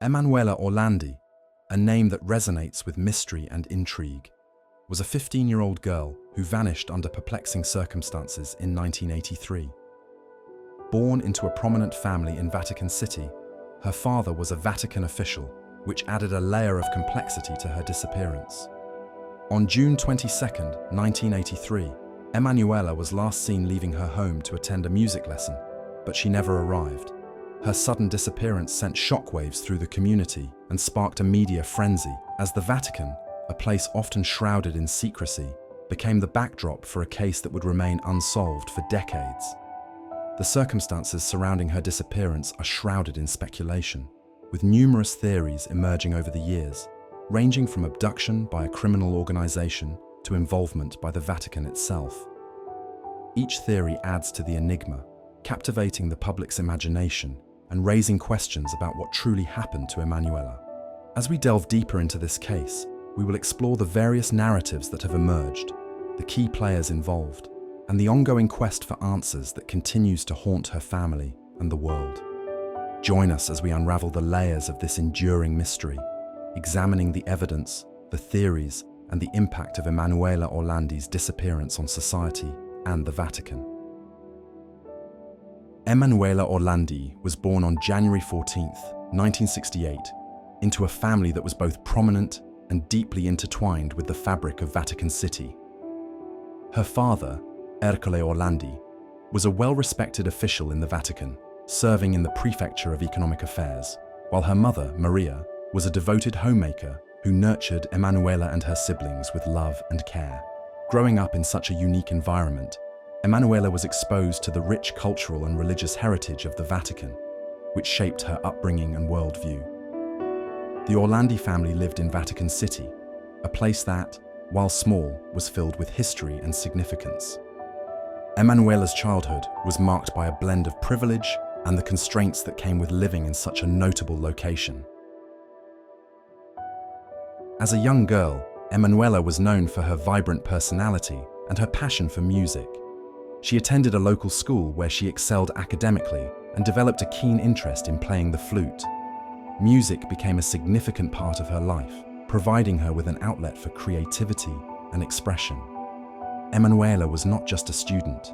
Emanuela Orlandi, a name that resonates with mystery and intrigue, was a 15-year-old girl who vanished under perplexing circumstances in 1983. Born into a prominent family in Vatican City, her father was a Vatican official, which added a layer of complexity to her disappearance. On June 22, 1983, Emanuela was last seen leaving her home to attend a music lesson, but she never arrived. Her sudden disappearance sent shockwaves through the community and sparked a media frenzy as the Vatican, a place often shrouded in secrecy, became the backdrop for a case that would remain unsolved for decades. The circumstances surrounding her disappearance are shrouded in speculation, with numerous theories emerging over the years, ranging from abduction by a criminal organization to involvement by the Vatican itself. Each theory adds to the enigma, captivating the public's imagination and raising questions about what truly happened to Emanuela. As we delve deeper into this case, we will explore the various narratives that have emerged, the key players involved, and the ongoing quest for answers that continues to haunt her family and the world. Join us as we unravel the layers of this enduring mystery, examining the evidence, the theories, and the impact of Emanuela Orlandi's disappearance on society and the Vatican. Emanuela Orlandi was born on January 14, 1968, into a family that was both prominent and deeply intertwined with the fabric of Vatican City. Her father, Ercole Orlandi, was a well-respected official in the Vatican, serving in the Prefecture of Economic Affairs, while her mother, Maria, was a devoted homemaker who nurtured Emanuela and her siblings with love and care. Growing up in such a unique environment, Emanuela was exposed to the rich cultural and religious heritage of the Vatican, which shaped her upbringing and worldview. The Orlandi family lived in Vatican City, a place that, while small, was filled with history and significance. Emanuela's childhood was marked by a blend of privilege and the constraints that came with living in such a notable location. As a young girl, Emanuela was known for her vibrant personality and her passion for music. She attended a local school where she excelled academically and developed a keen interest in playing the flute. Music became a significant part of her life, providing her with an outlet for creativity and expression. Emanuela was not just a student.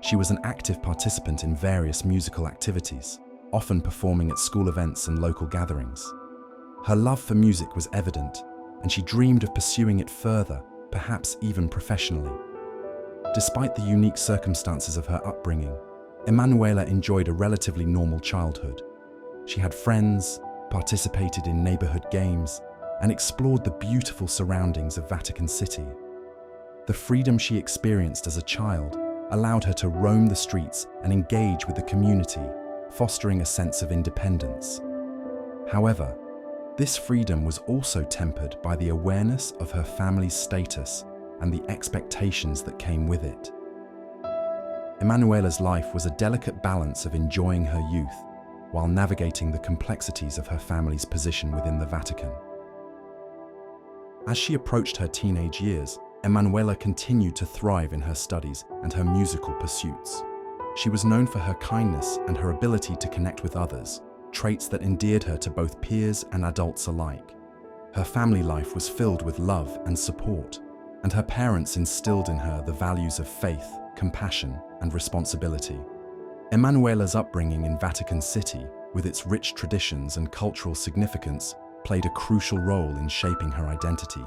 She was an active participant in various musical activities, often performing at school events and local gatherings. Her love for music was evident, and she dreamed of pursuing it further, perhaps even professionally. Despite the unique circumstances of her upbringing, Emanuela enjoyed a relatively normal childhood. She had friends, participated in neighborhood games, and explored the beautiful surroundings of Vatican City. The freedom she experienced as a child allowed her to roam the streets and engage with the community, fostering a sense of independence. However, this freedom was also tempered by the awareness of her family's status and the expectations that came with it. Emanuela's life was a delicate balance of enjoying her youth while navigating the complexities of her family's position within the Vatican. As she approached her teenage years, Emanuela continued to thrive in her studies and her musical pursuits. She was known for her kindness and her ability to connect with others, traits that endeared her to both peers and adults alike. Her family life was filled with love and support, and her parents instilled in her the values of faith, compassion, and responsibility. Emanuela's upbringing in Vatican City, with its rich traditions and cultural significance, played a crucial role in shaping her identity.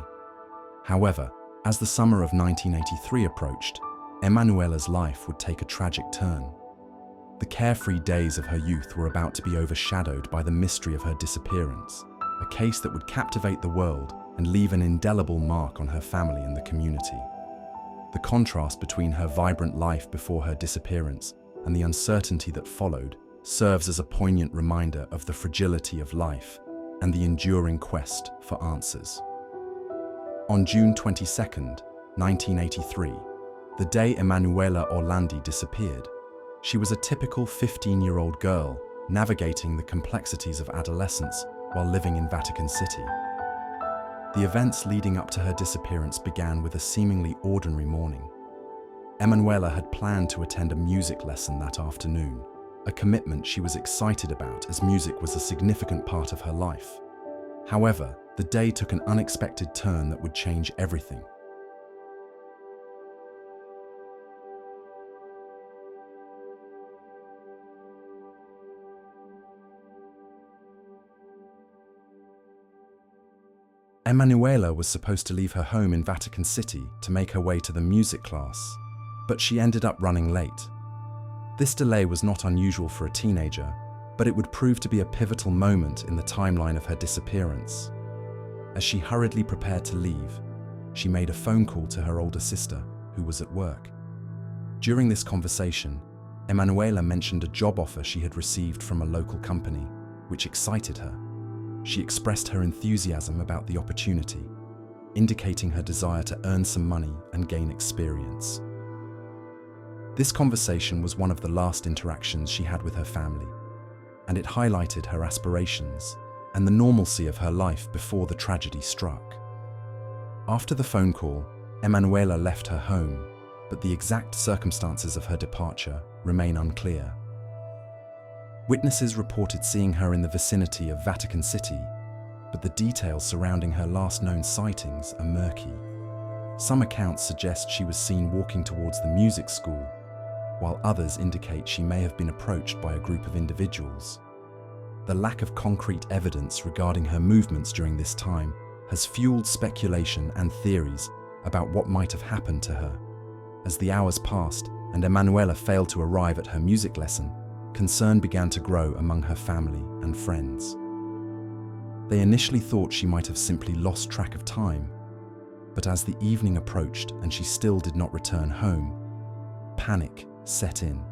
However, as the summer of 1983 approached, Emanuela's life would take a tragic turn. The carefree days of her youth were about to be overshadowed by the mystery of her disappearance, a case that would captivate the world and leave an indelible mark on her family and the community. The contrast between her vibrant life before her disappearance and the uncertainty that followed serves as a poignant reminder of the fragility of life and the enduring quest for answers. On June 22, 1983, the day Emanuela Orlandi disappeared, she was a typical 15-year-old girl navigating the complexities of adolescence while living in Vatican City. The events leading up to her disappearance began with a seemingly ordinary morning. Emanuela had planned to attend a music lesson that afternoon, a commitment she was excited about as music was a significant part of her life. However, the day took an unexpected turn that would change everything. Emanuela was supposed to leave her home in Vatican City to make her way to the music class, but she ended up running late. This delay was not unusual for a teenager, but it would prove to be a pivotal moment in the timeline of her disappearance. As she hurriedly prepared to leave, she made a phone call to her older sister, who was at work. During this conversation, Emanuela mentioned a job offer she had received from a local company, which excited her. She expressed her enthusiasm about the opportunity, indicating her desire to earn some money and gain experience. This conversation was one of the last interactions she had with her family, and it highlighted her aspirations and the normalcy of her life before the tragedy struck. After the phone call, Emanuela left her home, but the exact circumstances of her departure remain unclear. Witnesses reported seeing her in the vicinity of Vatican City, but the details surrounding her last known sightings are murky. Some accounts suggest she was seen walking towards the music school, while others indicate she may have been approached by a group of individuals. The lack of concrete evidence regarding her movements during this time has fueled speculation and theories about what might have happened to her. As the hours passed and Emanuela failed to arrive at her music lesson, concern began to grow among her family and friends. They initially thought she might have simply lost track of time, but as the evening approached and she still did not return home, panic set in.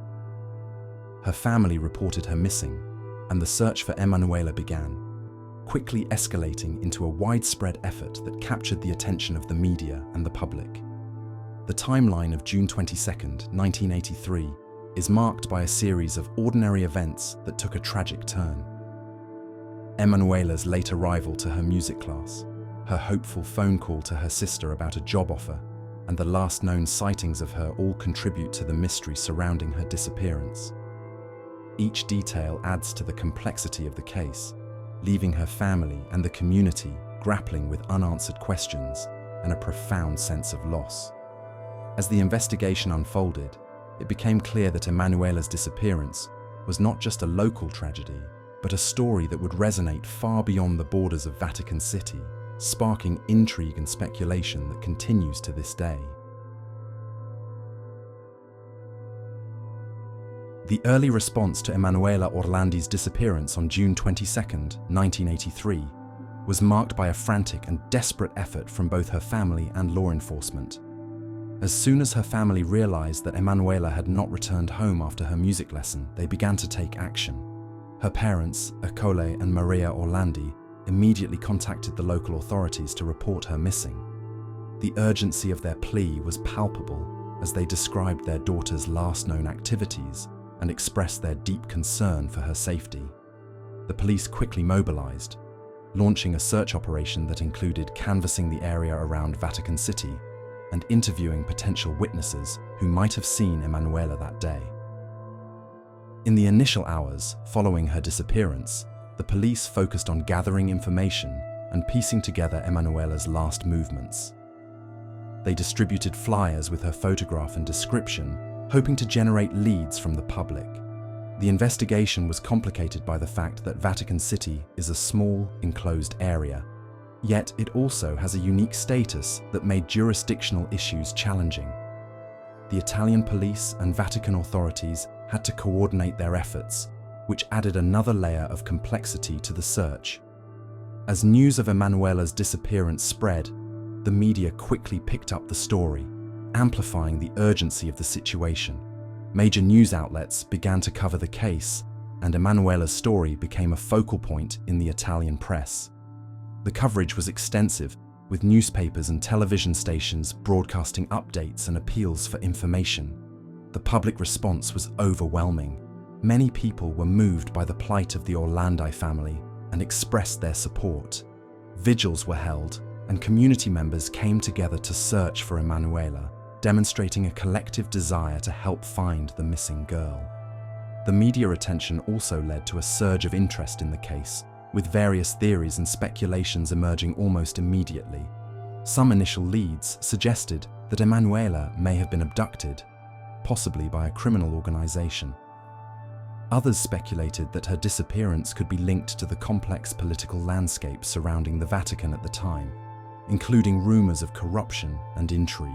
Her family reported her missing, and the search for Emanuela began, quickly escalating into a widespread effort that captured the attention of the media and the public. The timeline of June 22, 1983, is marked by a series of ordinary events that took a tragic turn. Emanuela's late arrival to her music class, her hopeful phone call to her sister about a job offer, and the last known sightings of her all contribute to the mystery surrounding her disappearance. Each detail adds to the complexity of the case, leaving her family and the community grappling with unanswered questions and a profound sense of loss. As the investigation unfolded, it became clear that Emanuela's disappearance was not just a local tragedy, but a story that would resonate far beyond the borders of Vatican City, sparking intrigue and speculation that continues to this day. The early response to Emanuela Orlandi's disappearance on June 22, 1983, was marked by a frantic and desperate effort from both her family and law enforcement. As soon as her family realized that Emanuela had not returned home after her music lesson, they began to take action. Her parents, Ercole and Maria Orlandi, immediately contacted the local authorities to report her missing. The urgency of their plea was palpable as they described their daughter's last known activities and expressed their deep concern for her safety. The police quickly mobilized, launching a search operation that included canvassing the area around Vatican City and interviewing potential witnesses who might have seen Emanuela that day. In the initial hours following her disappearance, the police focused on gathering information and piecing together Emanuela's last movements. They distributed flyers with her photograph and description, hoping to generate leads from the public. The investigation was complicated by the fact that Vatican City is a small, enclosed area, yet it also has a unique status that made jurisdictional issues challenging. The Italian police and Vatican authorities had to coordinate their efforts, which added another layer of complexity to the search. As news of Emanuela's disappearance spread, the media quickly picked up the story, amplifying the urgency of the situation. Major news outlets began to cover the case, and Emanuela's story became a focal point in the Italian press. The coverage was extensive, with newspapers and television stations broadcasting updates and appeals for information. The public response was overwhelming. Many people were moved by the plight of the Orlandi family and expressed their support. Vigils were held, and community members came together to search for Emanuela, demonstrating a collective desire to help find the missing girl. The media attention also led to a surge of interest in the case, with various theories and speculations emerging almost immediately. Some initial leads suggested that Emanuela may have been abducted, possibly by a criminal organization. Others speculated that her disappearance could be linked to the complex political landscape surrounding the Vatican at the time, including rumors of corruption and intrigue.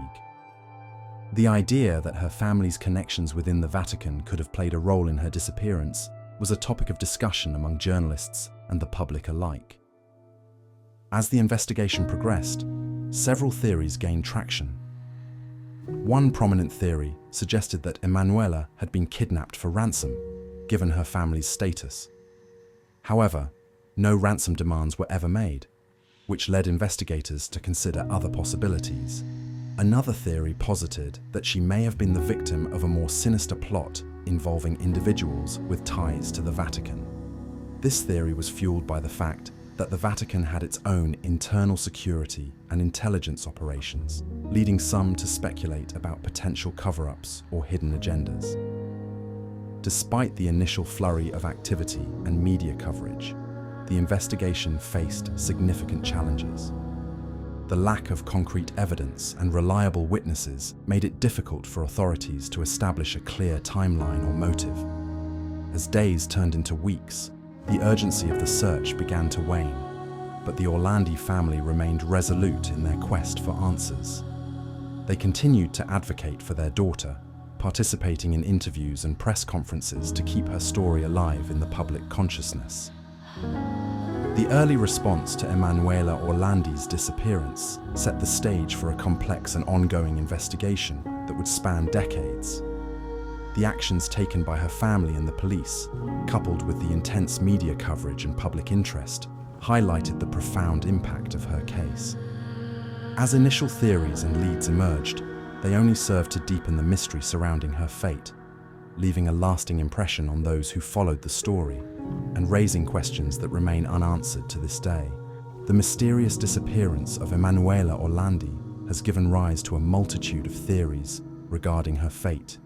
The idea that her family's connections within the Vatican could have played a role in her disappearance was a topic of discussion among journalists and the public alike. As the investigation progressed, several theories gained traction. One prominent theory suggested that Emanuela had been kidnapped for ransom, given her family's status. However, no ransom demands were ever made, which led investigators to consider other possibilities. Another theory posited that she may have been the victim of a more sinister plot involving individuals with ties to the Vatican. This theory was fueled by the fact that the Vatican had its own internal security and intelligence operations, leading some to speculate about potential cover-ups or hidden agendas. Despite the initial flurry of activity and media coverage, the investigation faced significant challenges. The lack of concrete evidence and reliable witnesses made it difficult for authorities to establish a clear timeline or motive. As days turned into weeks, the urgency of the search began to wane, but the Orlandi family remained resolute in their quest for answers. They continued to advocate for their daughter, participating in interviews and press conferences to keep her story alive in the public consciousness. The early response to Emanuela Orlandi's disappearance set the stage for a complex and ongoing investigation that would span decades. The actions taken by her family and the police, coupled with the intense media coverage and public interest, highlighted the profound impact of her case. As initial theories and leads emerged, they only served to deepen the mystery surrounding her fate, leaving a lasting impression on those who followed the story and raising questions that remain unanswered to this day. The mysterious disappearance of Emanuela Orlandi has given rise to a multitude of theories regarding her fate,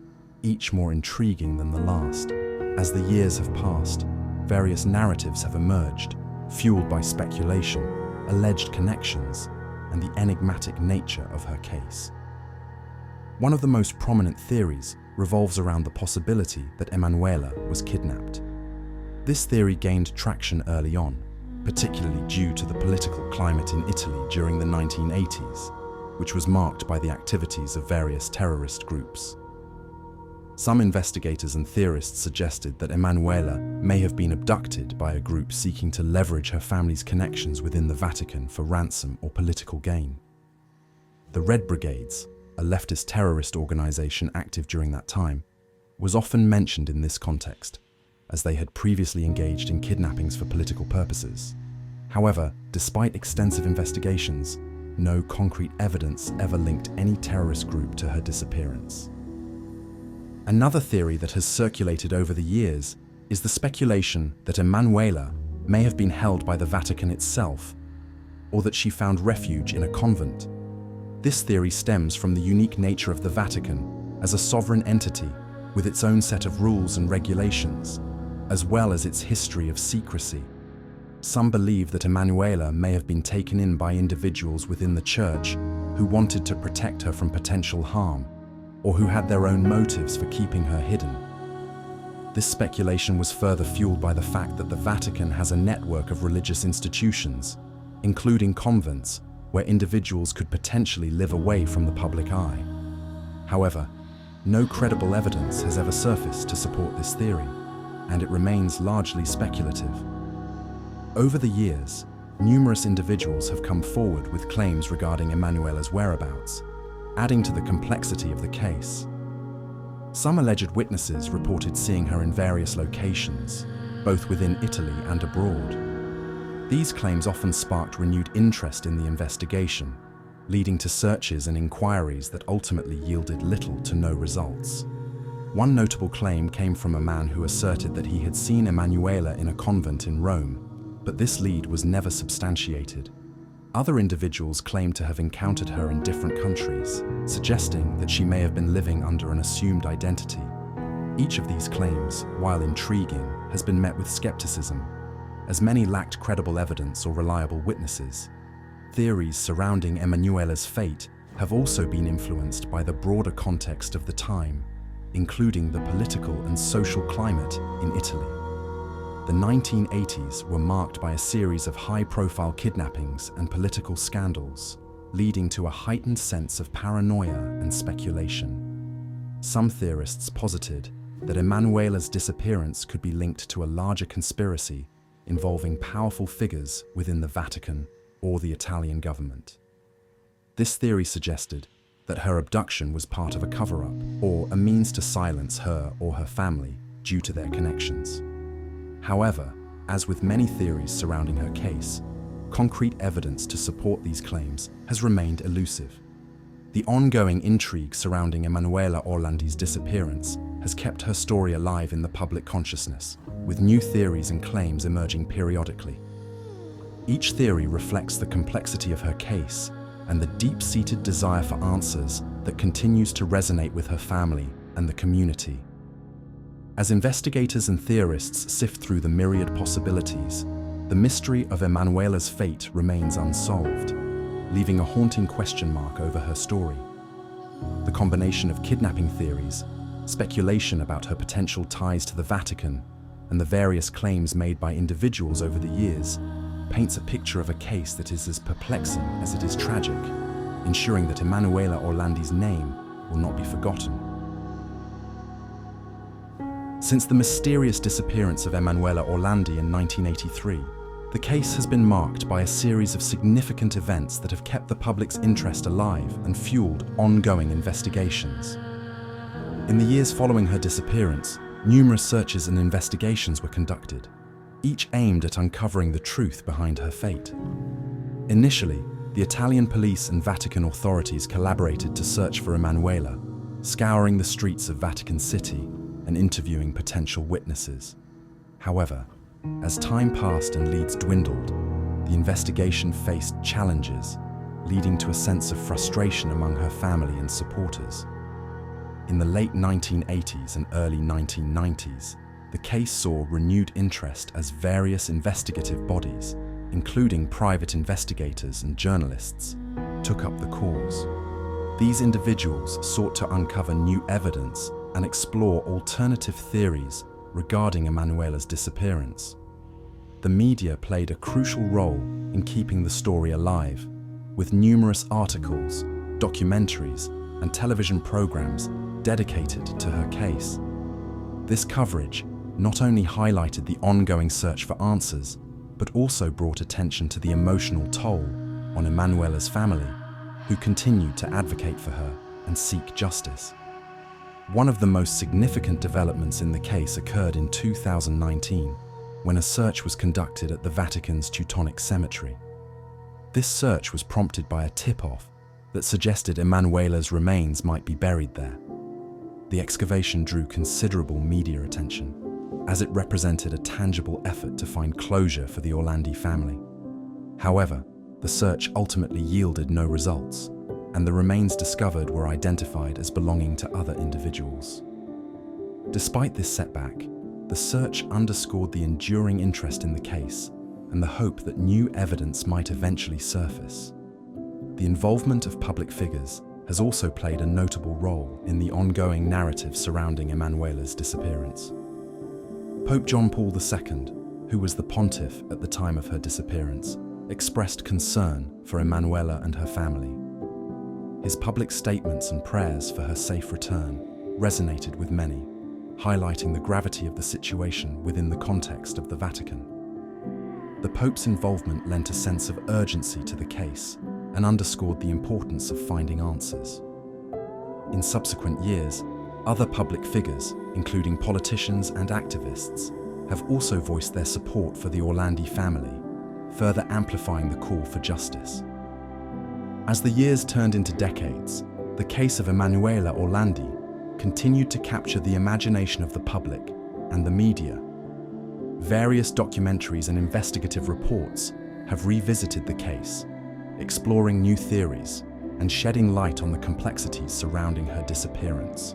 each more intriguing than the last. As the years have passed, various narratives have emerged, fueled by speculation, alleged connections, and the enigmatic nature of her case. One of the most prominent theories revolves around the possibility that Emanuela was kidnapped. This theory gained traction early on, particularly due to the political climate in Italy during the 1980s, which was marked by the activities of various terrorist groups. Some investigators and theorists suggested that Emanuela may have been abducted by a group seeking to leverage her family's connections within the Vatican for ransom or political gain. The Red Brigades, a leftist terrorist organization active during that time, was often mentioned in this context, as they had previously engaged in kidnappings for political purposes. However, despite extensive investigations, no concrete evidence ever linked any terrorist group to her disappearance. Another theory that has circulated over the years is the speculation that Emanuela may have been held by the Vatican itself, or that she found refuge in a convent. This theory stems from the unique nature of the Vatican as a sovereign entity with its own set of rules and regulations, as well as its history of secrecy. Some believe that Emanuela may have been taken in by individuals within the church who wanted to protect her from potential harm, or who had their own motives for keeping her hidden. This speculation was further fueled by the fact that the Vatican has a network of religious institutions, including convents, where individuals could potentially live away from the public eye. However, no credible evidence has ever surfaced to support this theory, and it remains largely speculative. Over the years, numerous individuals have come forward with claims regarding Emanuela's whereabouts, adding to the complexity of the case. Some alleged witnesses reported seeing her in various locations, both within Italy and abroad. These claims often sparked renewed interest in the investigation, leading to searches and inquiries that ultimately yielded little to no results. One notable claim came from a man who asserted that he had seen Emanuela in a convent in Rome, but this lead was never substantiated. Other individuals claimed to have encountered her in different countries, suggesting that she may have been living under an assumed identity. Each of these claims, while intriguing, has been met with skepticism, as many lacked credible evidence or reliable witnesses. Theories surrounding Emanuela's fate have also been influenced by the broader context of the time, including the political and social climate in Italy. The 1980s were marked by a series of high-profile kidnappings and political scandals, leading to a heightened sense of paranoia and speculation. Some theorists posited that Emanuela's disappearance could be linked to a larger conspiracy involving powerful figures within the Vatican or the Italian government. This theory suggested that her abduction was part of a cover-up or a means to silence her or her family due to their connections. However, as with many theories surrounding her case, concrete evidence to support these claims has remained elusive. The ongoing intrigue surrounding Emanuela Orlandi's disappearance has kept her story alive in the public consciousness, with new theories and claims emerging periodically. Each theory reflects the complexity of her case and the deep-seated desire for answers that continues to resonate with her family and the community. As investigators and theorists sift through the myriad possibilities, the mystery of Emanuela's fate remains unsolved, leaving a haunting question mark over her story. The combination of kidnapping theories, speculation about her potential ties to the Vatican, and the various claims made by individuals over the years paints a picture of a case that is as perplexing as it is tragic, ensuring that Emanuela Orlandi's name will not be forgotten. Since the mysterious disappearance of Emanuela Orlandi in 1983, the case has been marked by a series of significant events that have kept the public's interest alive and fueled ongoing investigations. In the years following her disappearance, numerous searches and investigations were conducted, each aimed at uncovering the truth behind her fate. Initially, the Italian police and Vatican authorities collaborated to search for Emanuela, scouring the streets of Vatican City and interviewing potential witnesses. However, as time passed and leads dwindled, the investigation faced challenges, leading to a sense of frustration among her family and supporters. In the late 1980s and early 1990s, the case saw renewed interest as various investigative bodies, including private investigators and journalists, took up the cause. These individuals sought to uncover new evidence and explore alternative theories regarding Emanuela's disappearance. The media played a crucial role in keeping the story alive, with numerous articles, documentaries, and television programs dedicated to her case. This coverage not only highlighted the ongoing search for answers, but also brought attention to the emotional toll on Emanuela's family, who continued to advocate for her and seek justice. One of the most significant developments in the case occurred in 2019, when a search was conducted at the Vatican's Teutonic Cemetery. This search was prompted by a tip-off that suggested Emanuela's remains might be buried there. The excavation drew considerable media attention, as it represented a tangible effort to find closure for the Orlandi family. However, the search ultimately yielded no results, and the remains discovered were identified as belonging to other individuals. Despite this setback, the search underscored the enduring interest in the case and the hope that new evidence might eventually surface. The involvement of public figures has also played a notable role in the ongoing narrative surrounding Emanuela's disappearance. Pope John Paul II, who was the pontiff at the time of her disappearance, expressed concern for Emanuela and her family. His public statements and prayers for her safe return resonated with many, highlighting the gravity of the situation within the context of the Vatican. The Pope's involvement lent a sense of urgency to the case and underscored the importance of finding answers. In subsequent years, other public figures, including politicians and activists, have also voiced their support for the Orlandi family, further amplifying the call for justice. As the years turned into decades, the case of Emanuela Orlandi continued to capture the imagination of the public and the media. Various documentaries and investigative reports have revisited the case, exploring new theories and shedding light on the complexities surrounding her disappearance.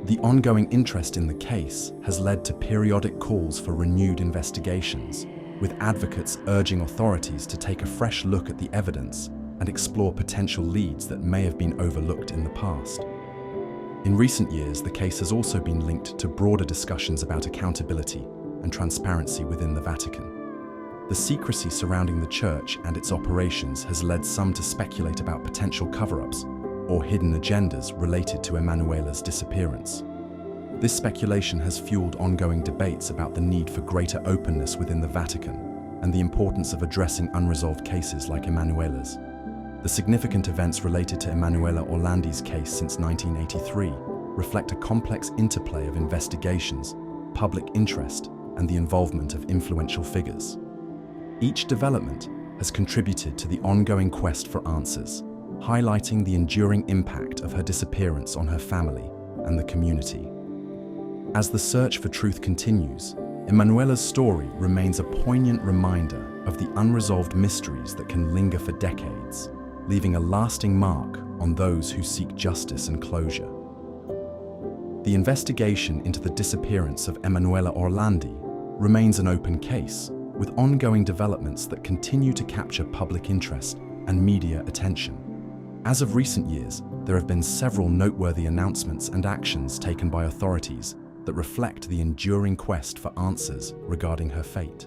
The ongoing interest in the case has led to periodic calls for renewed investigations, with advocates urging authorities to take a fresh look at the evidence and explore potential leads that may have been overlooked in the past. In recent years, the case has also been linked to broader discussions about accountability and transparency within the Vatican. The secrecy surrounding the Church and its operations has led some to speculate about potential cover-ups or hidden agendas related to Emanuela's disappearance. This speculation has fueled ongoing debates about the need for greater openness within the Vatican and the importance of addressing unresolved cases like Emanuela's. The significant events related to Emanuela Orlandi's case since 1983 reflect a complex interplay of investigations, public interest, and the involvement of influential figures. Each development has contributed to the ongoing quest for answers, highlighting the enduring impact of her disappearance on her family and the community. As the search for truth continues, Emanuela's story remains a poignant reminder of the unresolved mysteries that can linger for decades, leaving a lasting mark on those who seek justice and closure. The investigation into the disappearance of Emanuela Orlandi remains an open case, with ongoing developments that continue to capture public interest and media attention. As of recent years, there have been several noteworthy announcements and actions taken by authorities that reflect the enduring quest for answers regarding her fate.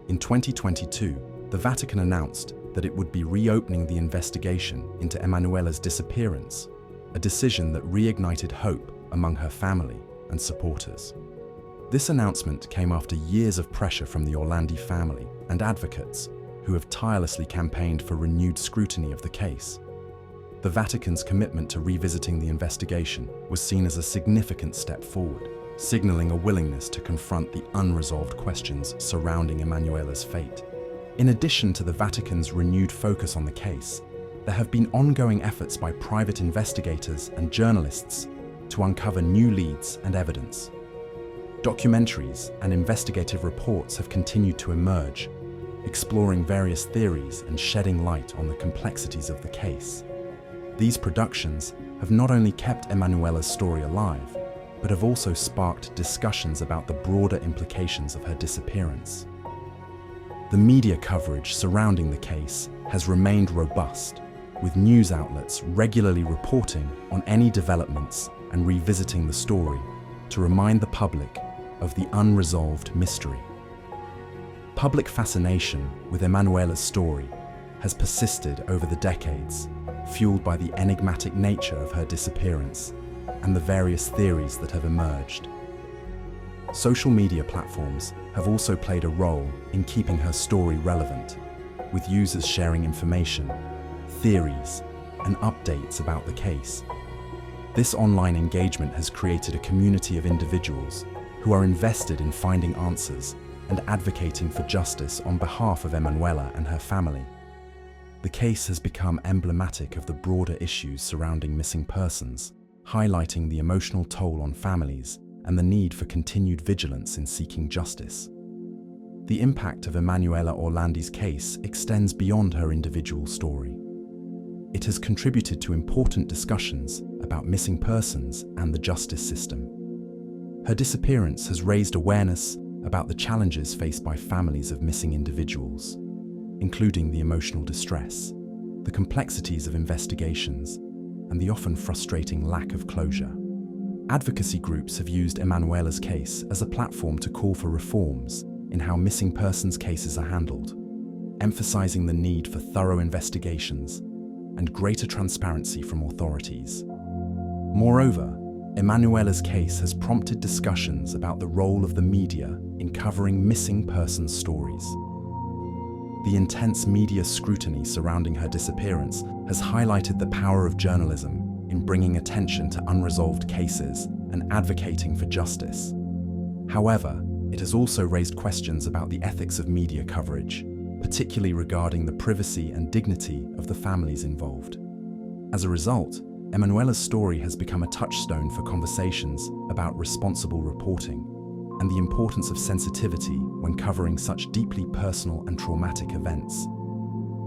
In 2022, the Vatican announced that it would be reopening the investigation into Emanuela's disappearance, a decision that reignited hope among her family and supporters. This announcement came after years of pressure from the Orlandi family and advocates who have tirelessly campaigned for renewed scrutiny of the case. The Vatican's commitment to revisiting the investigation was seen as a significant step forward, signaling a willingness to confront the unresolved questions surrounding Emanuela's fate. In addition to the Vatican's renewed focus on the case, there have been ongoing efforts by private investigators and journalists to uncover new leads and evidence. Documentaries and investigative reports have continued to emerge, exploring various theories and shedding light on the complexities of the case. These productions have not only kept Emanuela's story alive, but have also sparked discussions about the broader implications of her disappearance. The media coverage surrounding the case has remained robust, with news outlets regularly reporting on any developments and revisiting the story to remind the public of the unresolved mystery. Public fascination with Emanuela's story has persisted over the decades, fueled by the enigmatic nature of her disappearance and the various theories that have emerged. Social media platforms have also played a role in keeping her story relevant, with users sharing information, theories, and updates about the case. This online engagement has created a community of individuals who are invested in finding answers and advocating for justice on behalf of Emanuela and her family. The case has become emblematic of the broader issues surrounding missing persons, highlighting the emotional toll on families and the need for continued vigilance in seeking justice. The impact of Emanuela Orlandi's case extends beyond her individual story. It has contributed to important discussions about missing persons and the justice system. Her disappearance has raised awareness about the challenges faced by families of missing individuals, including the emotional distress, the complexities of investigations, and the often frustrating lack of closure. Advocacy groups have used Emanuela's case as a platform to call for reforms in how missing persons cases are handled, emphasizing the need for thorough investigations and greater transparency from authorities. Moreover, Emanuela's case has prompted discussions about the role of the media in covering missing persons stories. The intense media scrutiny surrounding her disappearance has highlighted the power of journalism in bringing attention to unresolved cases and advocating for justice. However, it has also raised questions about the ethics of media coverage, particularly regarding the privacy and dignity of the families involved. As a result, Emanuela's story has become a touchstone for conversations about responsible reporting and the importance of sensitivity when covering such deeply personal and traumatic events.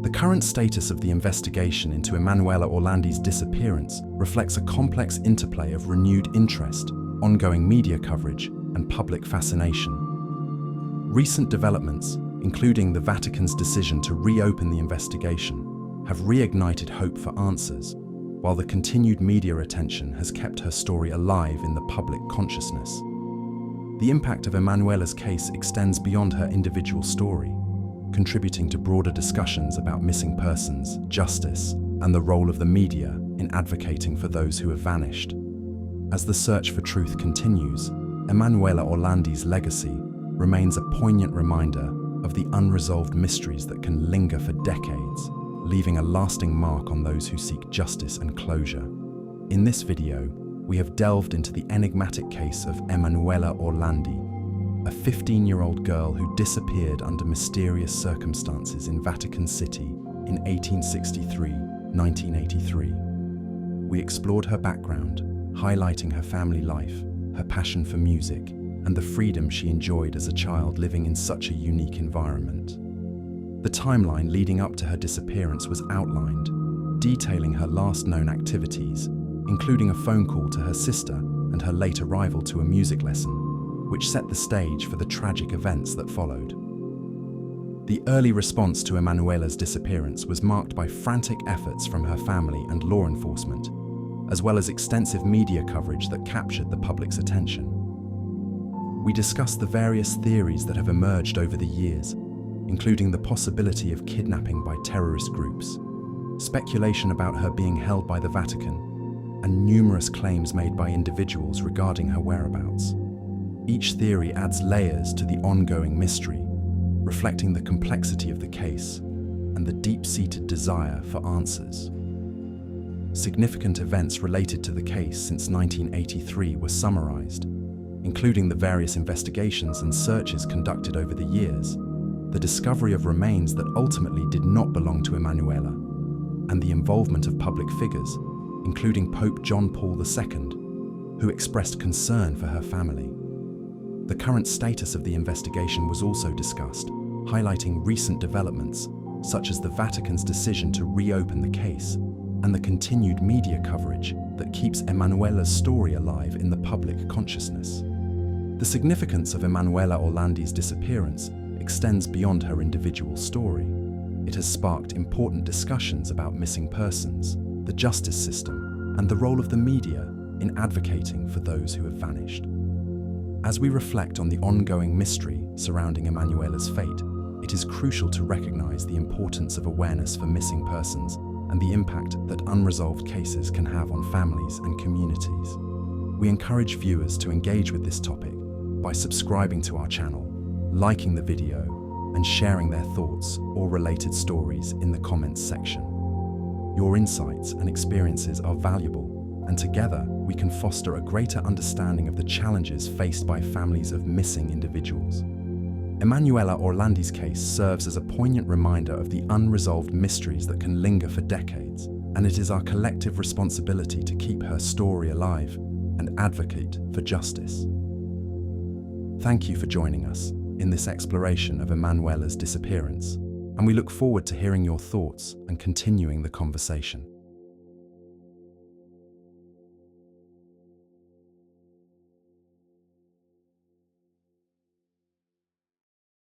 The current status of the investigation into Emanuela Orlandi's disappearance reflects a complex interplay of renewed interest, ongoing media coverage, and public fascination. Recent developments, including the Vatican's decision to reopen the investigation, have reignited hope for answers, while the continued media attention has kept her story alive in the public consciousness. The impact of Emanuela's case extends beyond her individual story, contributing to broader discussions about missing persons, justice, and the role of the media in advocating for those who have vanished. As the search for truth continues, Emanuela Orlandi's legacy remains a poignant reminder of the unresolved mysteries that can linger for decades, leaving a lasting mark on those who seek justice and closure. In this video, we have delved into the enigmatic case of Emanuela Orlandi, a 15-year-old girl who disappeared under mysterious circumstances in Vatican City in 1863-1983. We explored her background, highlighting her family life, her passion for music, and the freedom she enjoyed as a child living in such a unique environment. The timeline leading up to her disappearance was outlined, detailing her last known activities, including a phone call to her sister and her late arrival to a music lesson, which set the stage for the tragic events that followed. The early response to Emanuela's disappearance was marked by frantic efforts from her family and law enforcement, as well as extensive media coverage that captured the public's attention. We discussed the various theories that have emerged over the years, including the possibility of kidnapping by terrorist groups, speculation about her being held by the Vatican, and numerous claims made by individuals regarding her whereabouts. Each theory adds layers to the ongoing mystery, reflecting the complexity of the case and the deep-seated desire for answers. Significant events related to the case since 1983 were summarized, including the various investigations and searches conducted over the years, the discovery of remains that ultimately did not belong to Emanuela, and the involvement of public figures, including Pope John Paul II, who expressed concern for her family. The current status of the investigation was also discussed, highlighting recent developments, such as the Vatican's decision to reopen the case and the continued media coverage that keeps Emanuela's story alive in the public consciousness. The significance of Emanuela Orlandi's disappearance extends beyond her individual story. It has sparked important discussions about missing persons, the justice system, and the role of the media in advocating for those who have vanished. As we reflect on the ongoing mystery surrounding Emanuela's fate, it is crucial to recognize the importance of awareness for missing persons and the impact that unresolved cases can have on families and communities. We encourage viewers to engage with this topic by subscribing to our channel, liking the video, and sharing their thoughts or related stories in the comments section. Your insights and experiences are valuable, and together we can foster a greater understanding of the challenges faced by families of missing individuals. Emanuela Orlandi's case serves as a poignant reminder of the unresolved mysteries that can linger for decades, and it is our collective responsibility to keep her story alive and advocate for justice. Thank you for joining us in this exploration of Emanuela's disappearance, and we look forward to hearing your thoughts and continuing the conversation.